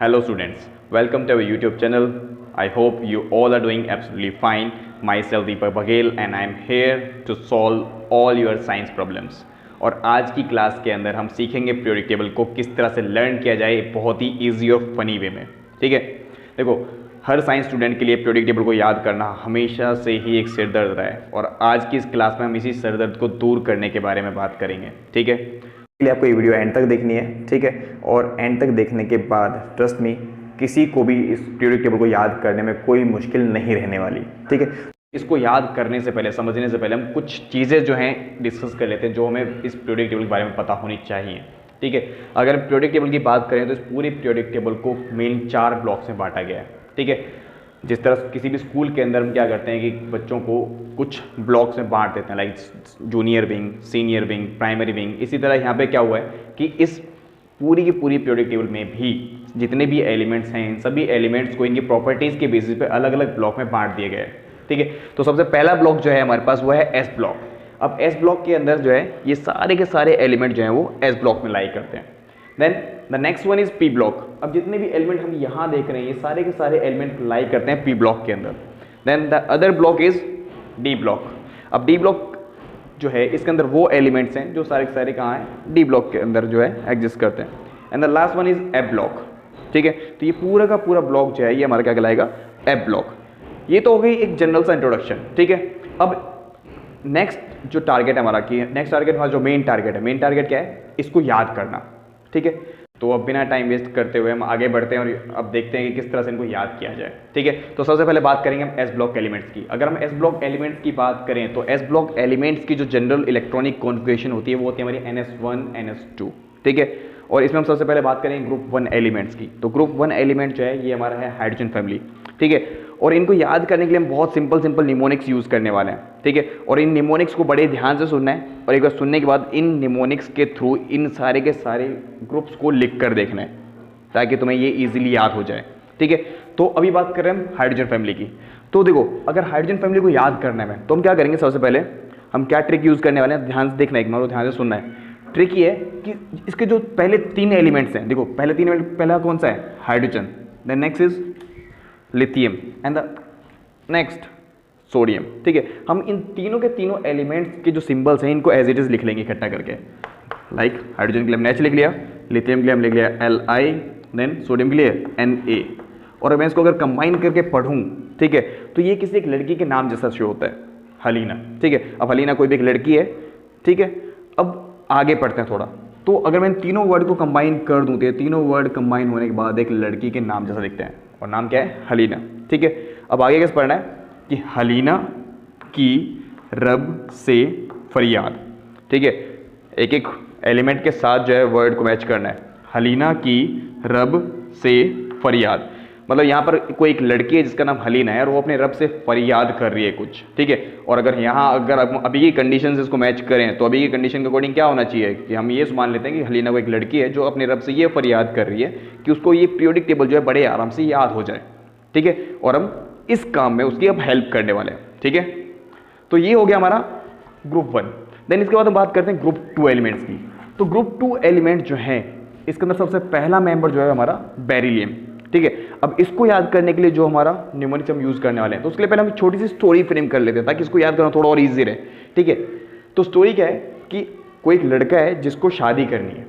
Hello students, welcome to our YouTube channel. I hope you all are doing absolutely fine. Myself Deepak Baghel and I am here to solve all your science problems. और आज की class के अंदर हम सीखेंगे periodic table को किस तरह से लर्न किया जाए बहुत ही ईजी और फनी वे में। ठीक है, देखो हर साइंस स्टूडेंट के लिए पीरियोडिक टेबल को याद करना हमेशा से ही एक सिरदर्द रहा है और आज की इस क्लास में हम इसी सिरदर्द को दूर करने के बारे में बात करेंगे। ठीक है, इसलिए आपको ये वीडियो एंड तक देखनी है। ठीक है, और एंड तक देखने के बाद ट्रस्ट मी किसी को भी इस पीरियोडिक टेबल को याद करने में कोई मुश्किल नहीं रहने वाली। ठीक है, इसको याद करने से पहले, समझने से पहले हम कुछ चीज़ें जो हैं डिस्कस कर लेते हैं जो हमें इस पीरियोडिक टेबल के बारे में पता होनी चाहिए। ठीक है, अगर हम पीरियोडिक टेबल की बात करें तो इस पूरी पीरियोडिक टेबल को मेन 4 ब्लॉक्स में बांटा गया है। ठीक है, जिस तरह किसी भी स्कूल के अंदर हम क्या करते हैं कि बच्चों को कुछ ब्लॉक्स में बांट देते हैं, like junior wing, senior wing, primary wing. इसी तरह यहाँ पे क्या हुआ है कि इस पूरी की पूरी पीरियोडिक टेबल में भी जितने भी एलिमेंट्स हैं इन सभी एलिमेंट्स को इनकी प्रॉपर्टीज़ के बेसिस पे अलग अलग ब्लॉक में बांट दिए गए हैं। ठीक है, तो सबसे पहला ब्लॉक जो है हमारे पास वो है एस ब्लॉक। अब एस ब्लॉक के अंदर जो है ये सारे के सारे एलिमेंट जो हैं वो एस ब्लॉक में लाई करते हैं। Then the next one is P block. अब जितने भी एलिमेंट हम यहाँ देख रहे हैं ये सारे के सारे एलिमेंट लाई करते हैं पी ब्लॉक के अंदर। Then the other block is D block. अब डी ब्लॉक जो है इसके अंदर वो एलिमेंट्स हैं जो सारे के सारे कहाँ हैं, डी ब्लॉक के अंदर जो है एग्जिस्ट करते हैं। And the last one is F block. ठीक है, तो ये पूरा का पूरा ब्लॉक जो है ये हमारा क्या कहलाएगा, एफ ब्लॉक। ये तो हो गई एक जनरल सा इंट्रोडक्शन। ठीक है, अब नेक्स्ट जो टारगेट है हमारा कि नेक्स्ट टारगेट हमारा जो मेन टारगेट है, मेन टारगेट क्या है, इसको याद करना। ठीक है, तो अब बिना टाइम वेस्ट करते हुए हम आगे बढ़ते हैं और अब देखते हैं कि किस तरह से इनको याद किया जाए। ठीक है, तो सबसे पहले बात करेंगे हम एस ब्लॉक एलिमेंट्स की। अगर हम एस ब्लॉक एलिमेंट्स की बात करें तो एस ब्लॉक एलिमेंट्स की जो जनरल इलेक्ट्रॉनिक कॉन्फ़िगरेशन होती है वो होती है हमारी NS1 NS2। ठीक है, और इसमें हम सबसे पहले बात करेंगे ग्रुप 1 एलिमेंट्स की। तो ग्रुप 1 एलिमेंट जो है ये हमारा है हाइड्रोजन फैमिली। ठीक है, और इनको याद करने के लिए हम बहुत सिंपल निमोनिक्स यूज़ करने वाले हैं। ठीक है, और इन निमोनिक्स को बड़े ध्यान से सुनना है और एक बार सुनने के बाद इन निमोनिक्स के थ्रू इन सारे के सारे ग्रुप्स को लिख कर देखना है ताकि तुम्हें ये ईजिली याद हो जाए। ठीक है, तो अभी बात कर रहे हैं हम हाइड्रोजन फैमिली की। तो देखो अगर हाइड्रोजन फैमिली को याद करना है तो हम क्या करेंगे, सबसे पहले हम क्या ट्रिक यूज़ करने वाले हैं, ध्यान से देखना है, एक बार ध्यान से सुनना है। ट्रिक ये है कि इसके जो पहले 3 एलिमेंट्स हैं, देखो पहले 3 एलिमेंट, पहला कौन सा है, hydrogen, then next is lithium and the next sodium. ठीक है, हम इन तीनों के तीनों एलिमेंट्स के जो सिंबल्स हैं इनको एज इट इज लिख लेंगे इकट्ठा करके। लाइक हाइड्रोजन के लिए हमने H लिख लिया, लिथियम के लिए हम लिख लिया Li, देन सोडियम के लिए Na। और मैं इसको अगर कंबाइन करके पढ़ूँ, ठीक है, तो ये किसी एक लड़की के नाम जैसा शो होता है, हलीना। ठीक है, अब हलीना कोई भी एक लड़की है। ठीक है, अब आगे पढ़ते हैं थोड़ा। तो अगर मैं इन तीनों वर्ड को कंबाइन कर दूँ तो ये तीनों वर्ड कंबाइन होने के बाद एक लड़की के नाम जैसा दिखते हैं और नाम क्या है, हलीना। ठीक है, अब आगे कैसे पढ़ना है कि हलीना की रब से फरियाद। ठीक है, एक एक एलिमेंट के साथ जो है वर्ड को मैच करना है, हलीना की रब से फरियाद। मतलब यहाँ पर कोई एक लड़की है जिसका नाम हलीना है और वो अपने रब से फरियाद कर रही है कुछ। ठीक है, और अगर यहाँ अगर अभी की कंडीशन से इसको मैच करें तो अभी की कंडीशन के अकॉर्डिंग क्या होना चाहिए कि हम ये मान लेते हैं कि हलीना को एक लड़की है जो अपने रब से ये फरियाद कर रही है कि उसको ये पीरियोडिक टेबल जो है बड़े आराम से याद हो जाए। ठीक है, और हम इस काम में उसकी अब हेल्प करने वाले हैं। ठीक है, तो ये हो गया हमारा ग्रुप 1। देन इसके बाद हम बात करते हैं ग्रुप 2 एलिमेंट्स की। तो ग्रुप 2 एलिमेंट जो है इसके अंदर सबसे पहला मेंबर जो है हमारा बेरिलियम। ठीक है, अब इसको याद करने के लिए जो हमारा न्यूमेरिक्स हम यूज करने वाले हैं तो उसके लिए पहले हम छोटी सी स्टोरी फ्रेम कर लेते हैं ताकि इसको याद करना थोड़ा और ईजी रहे। ठीक है, तो स्टोरी क्या है कि कोई एक लड़का है जिसको शादी करनी है।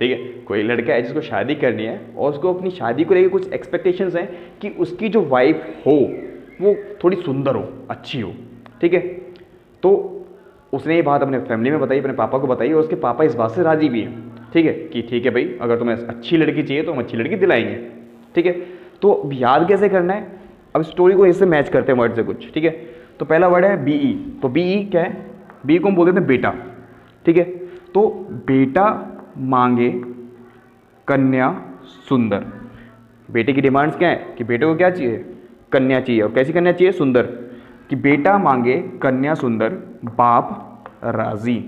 ठीक है, कोई लड़का है जिसको शादी करनी है और उसको अपनी शादी को लेकर कुछ एक्सपेक्टेशंस हैं कि उसकी जो वाइफ हो वो थोड़ी सुंदर हो, अच्छी हो। ठीक है, तो उसने ये बात अपने फैमिली में बताई, अपने पापा को बताई और उसके पापा इस बात से राजी भी हैं। ठीक है, कि ठीक है भाई अगर तुम्हें अच्छी लड़की चाहिए तो हम अच्छी लड़की दिलाएंगे। ठीक है, तो याद कैसे करना है, अब स्टोरी को इससे मैच करते हैं वर्ड से कुछ। ठीक है, तो पहला वर्ड है BE। तो BE क्या है, BE को हम बोल देते हैं बेटा। ठीक है, तो बेटा मांगे कन्या सुंदर। बेटे की डिमांड्स क्या है कि बेटे को क्या चाहिए, कन्या चाहिए। और कैसी कन्या चाहिए, सुंदर। कि बेटा मांगे कन्या सुंदर, बाप राजी।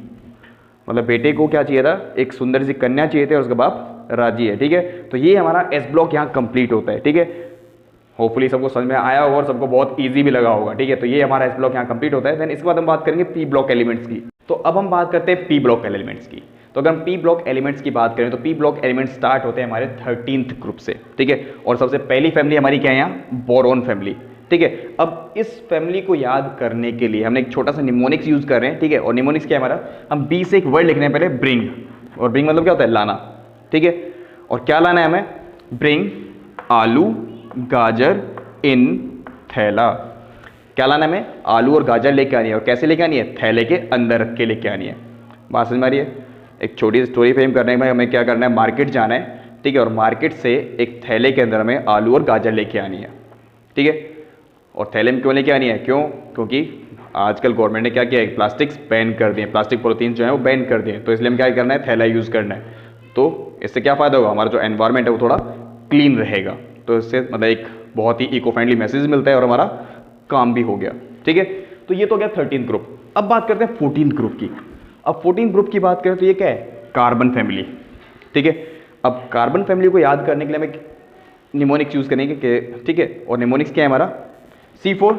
मतलब बेटे को क्या चाहिए था, एक सुंदर सी कन्या चाहिए थी और उसका बाप राजी है। ठीक है, तो ये हमारा एस ब्लॉक यहाँ कंप्लीट होता है। ठीक है, होपफुली सबको समझ में आया होगा और सबको बहुत इजी भी लगा होगा। ठीक है, तो ये हमारा एस ब्लॉक यहाँ कंप्लीट होता है। देन इसके बाद हम बात करेंगे पी ब्लॉक एलिमेंट्स की। तो अब हम बात करते हैं पी ब्लॉक एलिमेंट्स की। तो अगर हम पी ब्लॉक एलिमेंट्स की बात करें तो पी ब्लॉक एलिमेंट स्टार्ट होते हैं हमारे 13th ग्रुप से, ठीक है। और सबसे पहली फैमिली हमारी क्या है यहाँ, बोरॉन फैमिली, ठीक है। अब इस फैमिली को याद करने के लिए हमने एक छोटा सा निमोनिक्स यूज कर रहे हैं, ठीक है। और निमोनिक्स क्या है हमारा, हम बी से एक वर्ड लिख रहे हैं पहले, ब्रिंग। और ब्रिंग मतलब क्या होता है, लाना, ठीक है। और क्या लाना है हमें, ब्रिंग आलू गाजर इन थैला। क्या लाना है हमें, आलू और गाजर लेके आनी है। और कैसे लेके आनी है, थैले के अंदर रख के लेके आनी है। बात समझ में आ रही है। एक छोटी स्टोरी फ्रेम करने में हमें क्या करना है, मार्केट जाना है, ठीक है। और मार्केट से एक थैले के अंदर हमें आलू और गाजर लेके आनी है, ठीक है। और थैले में क्यों लेके आनी है, क्यों, क्योंकि आजकल गवर्नमेंट ने क्या किया है, प्लास्टिक्स बैन कर दिए, प्लास्टिक पॉलिथीन जो है वो बैन कर दिए। तो इसलिए हम क्या करना है, थैला यूज़ करना है। तो इससे क्या फ़ायदा होगा, हमारा जो एनवायरनमेंट है वो थोड़ा क्लीन रहेगा। तो इससे मतलब एक बहुत ही इको फ्रेंडली मैसेज मिलता है और हमारा काम भी हो गया, ठीक है। तो ये तो गया 13th ग्रुप। अब बात करते हैं 14th ग्रुप की। अब 14th ग्रुप की बात करें तो ये क्या है, कार्बन फैमिली, ठीक है। अब कार्बन फैमिली को याद करने के लिए हमें निमोनिक्स यूज करेंगे, ठीक है। और निमोनिक्स क्या है हमारा, C4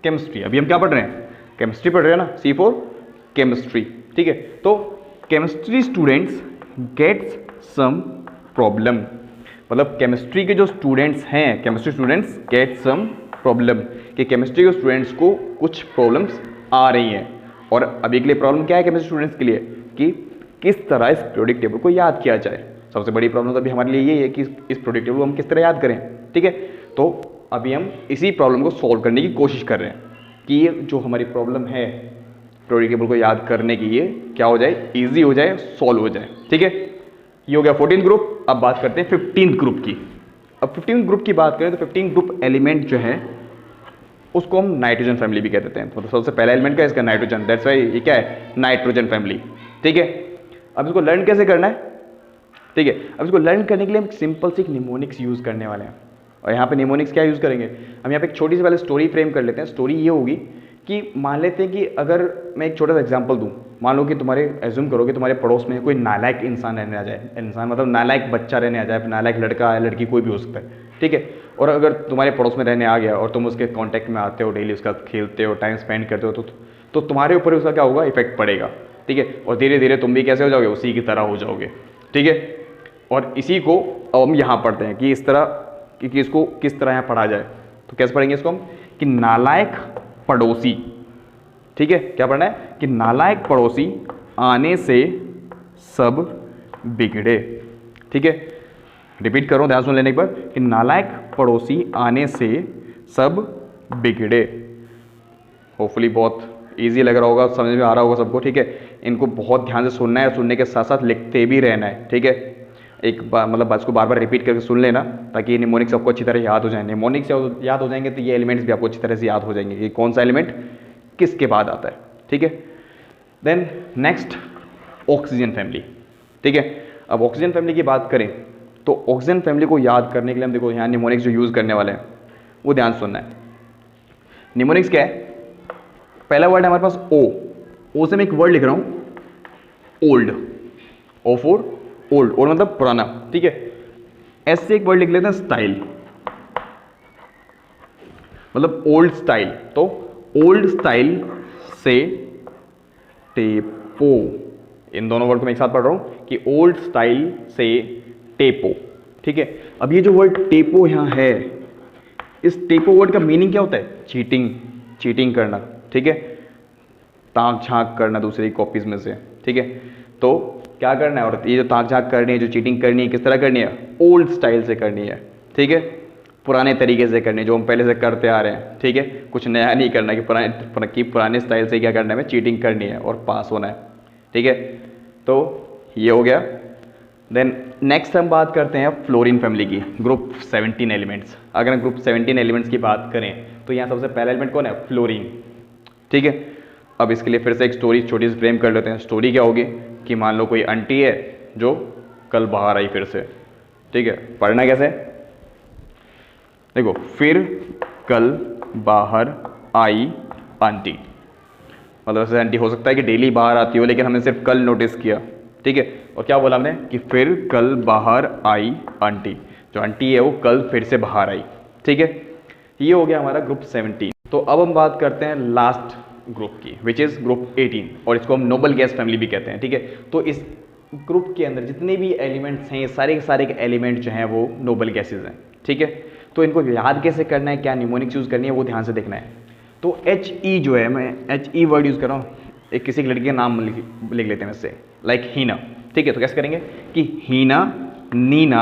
केमिस्ट्री। अभी हम क्या पढ़ रहे हैं, केमिस्ट्री पढ़ रहे हैं ना, C4 केमिस्ट्री, ठीक है। तो chemistry students gets some problem, मतलब केमिस्ट्री के जो स्टूडेंट्स हैं, chemistry students get some problem, कि केमिस्ट्री के स्टूडेंट्स को कुछ प्रॉब्लम्स आ रही हैं। और अभी के लिए प्रॉब्लम क्या है केमिस्ट्री स्टूडेंट्स के लिए, कि किस तरह इस पीरियोडिक टेबल को याद किया जाए। सबसे बड़ी प्रॉब्लम तो अभी हमारे लिए ये है कि इस पीरियोडिक टेबल को हम किस तरह याद करें, ठीक है। तो अभी हम इसी प्रॉब्लम को सॉल्व करने की कोशिश कर रहे हैं कि ये जो हमारी प्रॉब्लम है पीरियोडिक टेबल को याद करने की, ये क्या हो जाए, ईजी हो जाए, सॉल्व हो जाए, ठीक है। ये हो गया 14th ग्रुप। अब बात करते हैं 15th ग्रुप की। अब 15th ग्रुप की बात करें तो 15th ग्रुप एलिमेंट जो है उसको हम नाइट्रोजन फैमिली भी कह देते हैं। मतलब सबसे पहला एलिमेंट क्या है इसका, नाइट्रोजन। दैट्स वाई ये क्या है, नाइट्रोजन फैमिली, ठीक है। अब इसको लर्न कैसे करना है, ठीक है। अब इसको लर्न करने के लिए हम सिंपल से एक निमोनिक्स यूज करने वाले हैं। और यहाँ पे निमोनिक्स क्या यूज करेंगे, हम यहाँ पे एक छोटी सी पहले स्टोरी फ्रेम कर लेते हैं। स्टोरी ये होगी कि मान लेते हैं कि अगर मैं एक छोटा सा एग्जांपल दूं, मान लो कि तुम्हारे एज्यूम करो कि तुम्हारे पड़ोस में कोई नालायक इंसान रहने आ जाए, इंसान मतलब नालायक बच्चा रहने आ जाए, नालायक लड़का है, लड़की, कोई भी हो सकता है, ठीक है। और अगर तुम्हारे पड़ोस में रहने आ गया और तुम उसके कांटेक्ट में आते हो, डेली उसका खेलते हो, टाइम स्पेंड करते हो, तो तुम्हारे ऊपर उसका क्या होगा, इफेक्ट पड़ेगा, ठीक है। और धीरे धीरे तुम भी कैसे हो जाओगे, उसी की तरह हो जाओगे, ठीक है। और इसी को अब हम यहाँ पढ़ते हैं कि इस तरह कि इसको किस तरह यहाँ पढ़ा जाए। तो कैसे पढ़ेंगे इसको हम, कि नालायक पड़ोसी, ठीक है। क्या पढ़ना है, कि नालायक पड़ोसी आने से सब बिगड़े, ठीक है। रिपीट करो, ध्यान सुन लेने एक बार, कि नालायक पड़ोसी आने से सब बिगड़े। होपफुली बहुत इजी लग रहा होगा, समझ में आ रहा होगा सबको, ठीक है। इनको बहुत ध्यान से सुनना है, सुनने के साथ साथ लिखते भी रहना है, ठीक है। एक बार मतलब बात को बार बार रिपीट करके सुन लेना, ताकि निमोनिक्स आपको अच्छी तरह याद हो जाए। निमोनिक्स याद हो जाएंगे तो ये एलिमेंट्स भी आपको अच्छी तरह से याद हो जाएंगे कि कौन सा एलिमेंट किसके बाद आता है, ठीक है। देन नेक्स्ट ऑक्सीजन फैमिली, ठीक है। अब ऑक्सीजन फैमिली की बात करें तो ऑक्सीजन फैमिली को याद करने के लिए हम देखो यहाँ निमोनिक्स जो यूज़ करने वाले हैं वो ध्यान सुनना है। निमोनिक्स क्या है, पहला वर्ड है हमारे पास ओ से मैं एक वर्ड लिख रहा हूँ old, O for old, old मतलब पुराना, ठीक है। एस से एक वर्ड लिख लेते हैं स्टाइल, मतलब ओल्ड स्टाइल। तो ओल्ड स्टाइल से टेपो, इन दोनों वर्ड को मैं एक साथ पढ़ रहा हूं कि ओल्ड स्टाइल से टेपो, ठीक है। अब ये जो वर्ड टेपो यहां है, इस टेपो वर्ड का मीनिंग क्या होता है, चीटिंग, चीटिंग करना, ठीक है। ताक झांक करना दूसरी कॉपीज में से, ठीक है। तो क्या करना है, और ये जो ताक झांक करनी है, जो चीटिंग करनी है, किस तरह करनी है, ओल्ड स्टाइल से करनी है, ठीक है। पुराने तरीके से करनी है, जो हम पहले से करते आ रहे हैं, ठीक है। कुछ नया नहीं करना कि पुराने स्टाइल से क्या करना है, हमें चीटिंग करनी है और पास होना है, ठीक है। तो ये हो गया। देन नेक्स्ट हम बात करते हैं फ्लोरीन फैमिली की, ग्रुप 17 एलिमेंट्स। अगर हम ग्रुप 17 एलिमेंट्स की बात करें तो यहाँ सबसे पहला एलिमेंट कौन है, फ्लोरीन, ठीक है। अब इसके लिए फिर से एक स्टोरी छोटी सी फ्रेम कर लेते हैं। स्टोरी क्या होगी कि मान लो कोई आंटी है जो कल बाहर आई फिर से, ठीक है। पढ़ना कैसे, देखो, फिर कल बाहर आई आंटी, मतलब ऐसे आंटी हो सकता है कि डेली बाहर आती हो, लेकिन हमने सिर्फ कल नोटिस किया, ठीक है। और क्या बोला हमने कि फिर कल बाहर आई आंटी, जो आंटी है वो कल फिर से बाहर आई, ठीक है। ये हो गया हमारा ग्रुप 17। तो अब हम बात करते हैं लास्ट ग्रुप की, विच इज ग्रुप 18, और इसको हम नोबल गैस फैमिली भी कहते हैं, ठीक है। तो इस ग्रुप के अंदर जितने भी एलिमेंट्स हैं, सारे के सारे के एलिमेंट जो हैं वो नोबल गैसेज हैं, ठीक है। तो इनको याद कैसे करना है, क्या निमोनिक्स यूज़ करनी है, वो ध्यान से देखना है। तो HE जो है, मैं HE वर्ड यूज़ कर रहा हूँ, एक किसी लड़की का नाम लिख लेते हैं वैसे, लाइक हीना, ठीक है। तो कैसे करेंगे कि हीना, नीना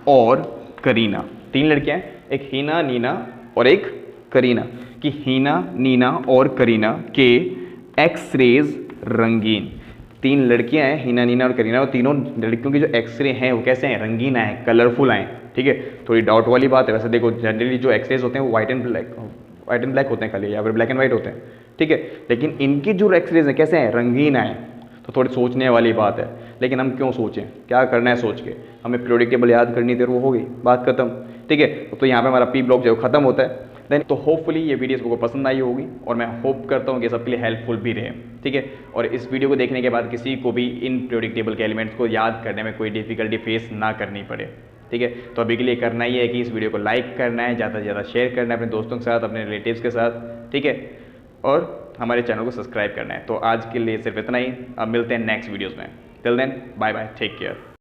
और करीना, 3 लड़कियाँ हैं, एक हीना, नीना और एक करीना, कि हीना, नीना और करीना के एक्स-रेज रंगीन। 3 लड़कियां हैं, हीना, नीना और करीना, और तीनों लड़कियों के जो एक्सरे हैं वो कैसे हैं, रंगीन आए, कलरफुल आए, ठीक है। थोड़ी डाउट वाली बात है, वैसे देखो जनरली जो एक्सरेज होते हैं वो व्हाइट एंड ब्लैक होते हैं खाली, या फिर ब्लैक एंड व्हाइट होते हैं, ठीक है। लेकिन इनकी जो एक्सरेज हैं कैसे हैं, रंगीन आए, तो थोड़ी सोचने वाली बात है। लेकिन हम क्यों सोचें, क्या करना है सोच के, हमें पीरियोडिक टेबल याद करनी थी और वो हो गई, बात खत्म, ठीक है। तो यहाँ पे हमारा पी ब्लॉक जो है खत्म होता है। देन तो होपफुली ये वीडियो सबको पसंद आई होगी, और मैं होप करता हूँ कि सबके लिए हेल्पफुल भी रहे, ठीक है। और इस वीडियो को देखने के बाद किसी को भी इन पीरियोडिक टेबल के एलिमेंट्स को याद करने में कोई डिफिकल्टी फेस ना करनी पड़े, ठीक है। तो अभी के लिए करना ही है कि इस वीडियो को लाइक करना है, ज़्यादा से ज़्यादा शेयर करना है अपने दोस्तों के साथ, अपने रिलेटिव्स के साथ, ठीक है, और हमारे चैनल को सब्सक्राइब करना है। तो आज के लिए सिर्फ इतना ही, अब मिलते हैं नेक्स्ट वीडियोज़ में। Till then bye bye, take care.